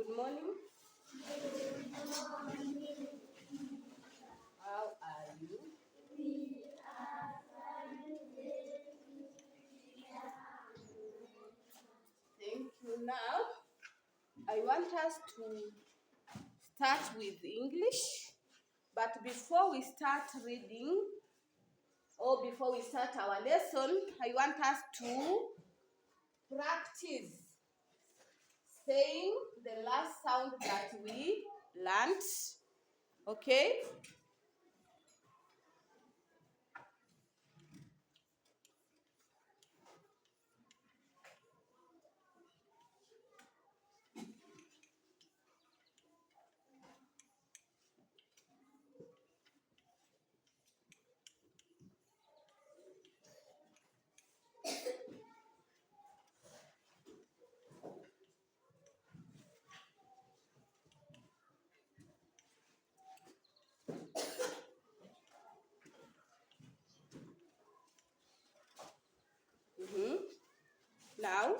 Good morning. How are you? Thank you. Now, I want us to start with English. But before we start reading, or before we start our lesson, I want us to practice saying the last sound that we learned. Okay? Now,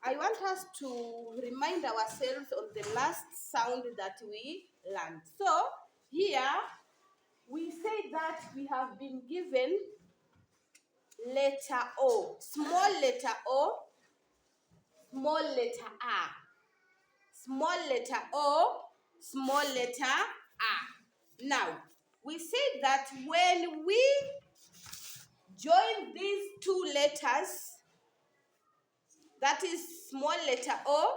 I want us to remind ourselves of the last sound that we learned. So, here we say that we have been given letter O, small letter O, small letter R, small letter O, small letter R. Now, we say that when we join these two letters, that is small letter O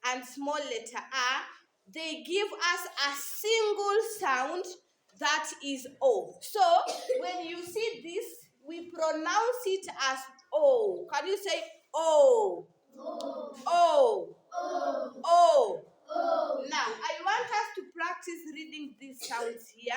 and small letter R, they give us a single sound that is O. So when you see this, we pronounce it as O. Can you say O? O. O. O. O. O. Now, I want us to practice reading these sounds here.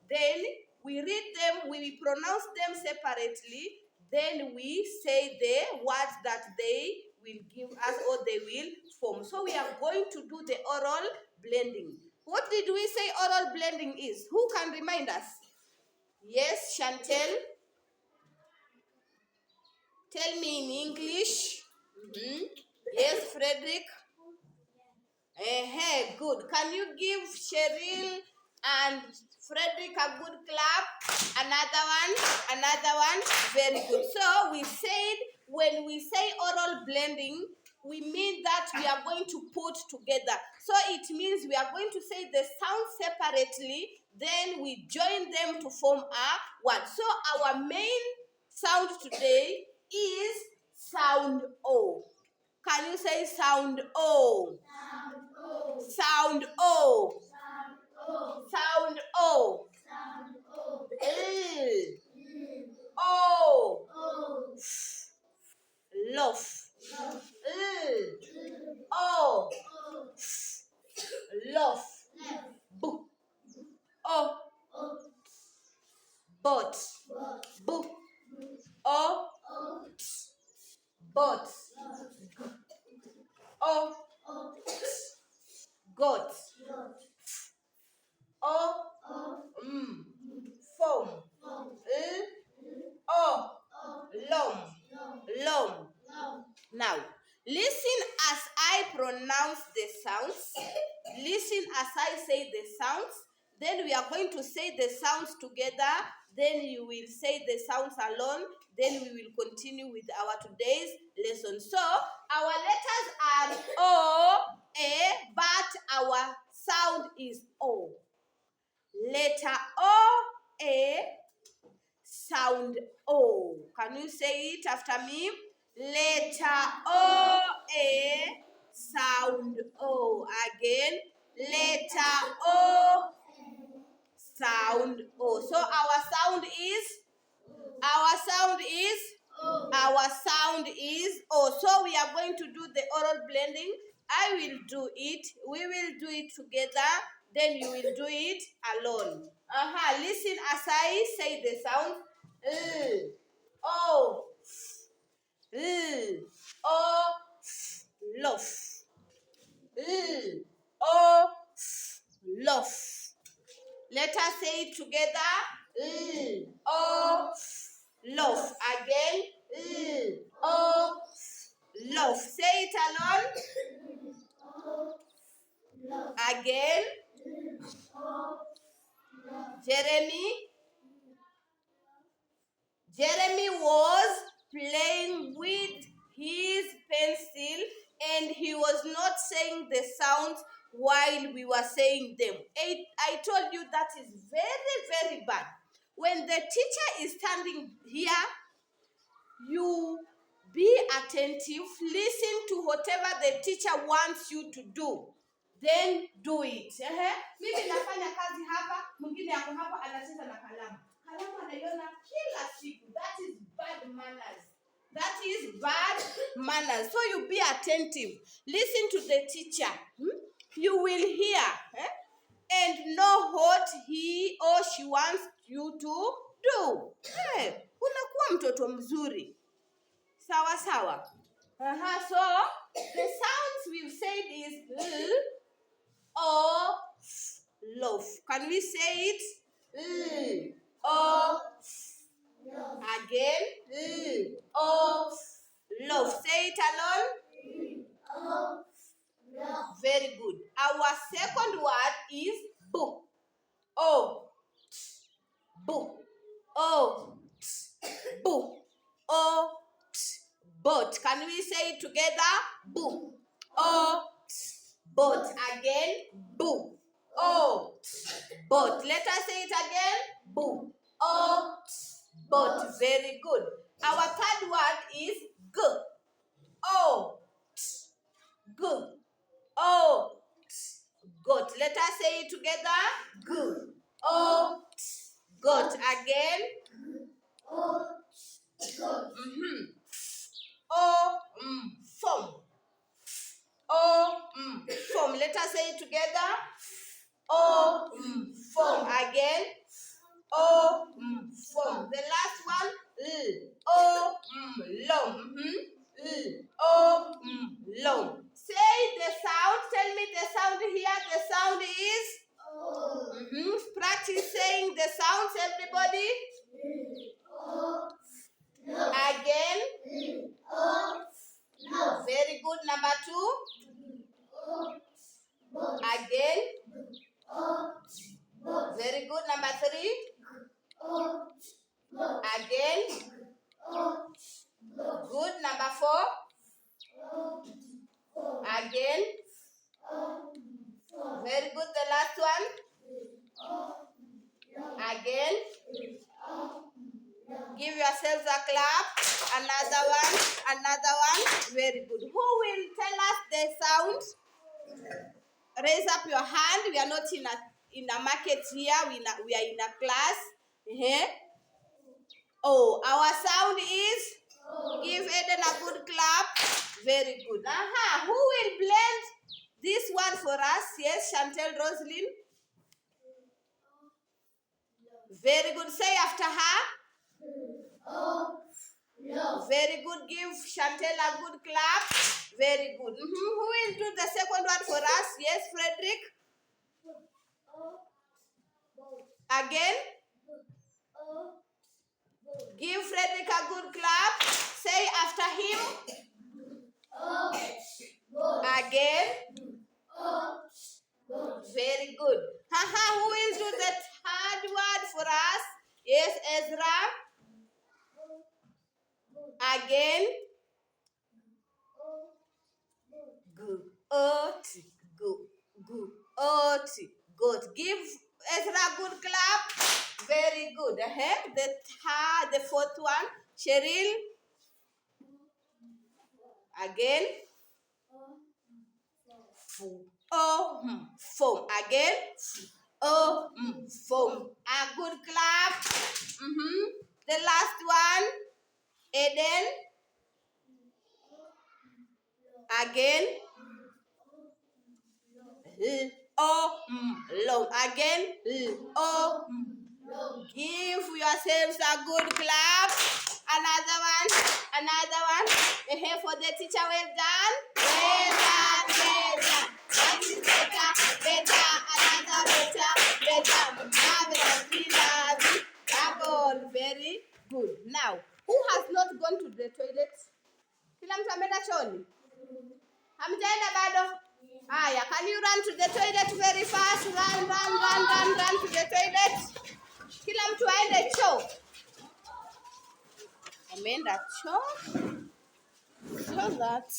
Then we read them, we pronounce them separately. Then we say the words that they will give us or they will form. So we are going to do the oral blending. What did we say oral blending is? Who can remind us? Yes, Chantel. Tell me in English. Yes, Frederick. Good. Can you give Cheryl and Frederick a good clap? Another one. Very good. So we said when we say oral blending, we mean that we are going to put together. So it means we are going to say the sound separately, then we join them to form a word. So our main sound today is sound O. Can you say sound O? Sound O. Sound O. L. O. Loaf. L. O. Loaf. B. O. Bot. B. O. Bot. O. Got. O. Foam. L. O. Lom. Lom. Now, listen as I pronounce the sounds. Listen as I say the sounds. Then we are going to say the sounds together. Then you will say the sounds alone. Then we will continue with our today's lesson. So, our letters are O, A, but our sound is O. Letter O, A, sound O. Can you say it after me? Letter O, A, sound O. Again, letter O, sound O. So our sound is O. So we are going to do the oral blending. I will do it. We will do it together. Then you will do it alone. Listen as I say the sound. L, O, L, O, loaf. L, O, loaf. Let us say it together. L, O, loaf. Again. L, O, loaf. Say it alone. Again. Jeremy was playing with his pencil and he was not saying the sounds while we were saying them. I told you that is very, very bad. When the teacher is standing here, you be attentive, listen to whatever the teacher wants you to do. Then do it. Mimi nafanya kazi hapa, mwingine yako hapa anacheza na kalamu. Kalamu anaiona kila siku. That is bad manners. That is bad manners. So you be attentive. Listen to the teacher. You will hear and know what he or she wants you to do. Unakuwa mtoto mzuri. Sawa sawa. So the sounds we've said is l, o, f, loaf. Can we say it? L, o, f. Again. L, o, f, loaf. Say it alone. L, o, f, loaf. Very good. Our second word is boo. O, t, boo. O, t, boo. O, t, boat. Can we say it together? Boo. O, t, boat. Again. Boo. O, t, boat. Let us say it again. Boo. O, t, boat. Very good. Our third word is g. O, t, g. O, t, goat. Let us say it together. G. O, t, goat. Again. O, t, goat. O, foam. O, foam. Let us say it together. O, foam. Again. O, foam. The last one. L. O, long. L. O, long. Say the sound. Tell me the sound here. The sound is? O. Practice saying the sounds, everybody. O. Again. O. Very good. Number 2. Again. Very good. Number 3. Again. Good. Number 4. Again. Very good. The last one. Again. Give yourselves a clap. Another one. Another one. Very good. Who will tell us the sound? Raise up your hand. We are not in a market here. We are in a class. Oh, our sound is? Give Eden a good clap. Very good. Who will blend this one for us? Yes, Chantel Roslyn. Very good. Say after her. Very good. Give Chantel a good clap. Very good. Who will do the second one for us? Yes, Frederick. Again. Give Frederick a good clap. Say after him. Again. Very good. Who will do the third word for us? Yes, Ezra. Again. Good. Good. Good. Give Ezra a good clap. Very good. The fourth one. Cheryl. Again. Foam. Again. Foam. A good clap. The last one. Eden. Again. Long. Again. Give yourselves a good clap. Another one. For the teacher, well done. Well done. That is better. Another better. Marvelous. Double. Very good. Now, who has not gone to the toilet? Kila mtu ameenda chooni? Hamjaenda bado? Aya, can you run to the toilet very fast? Run to the toilet. Kila mtu aende choo. Ameenda choo so that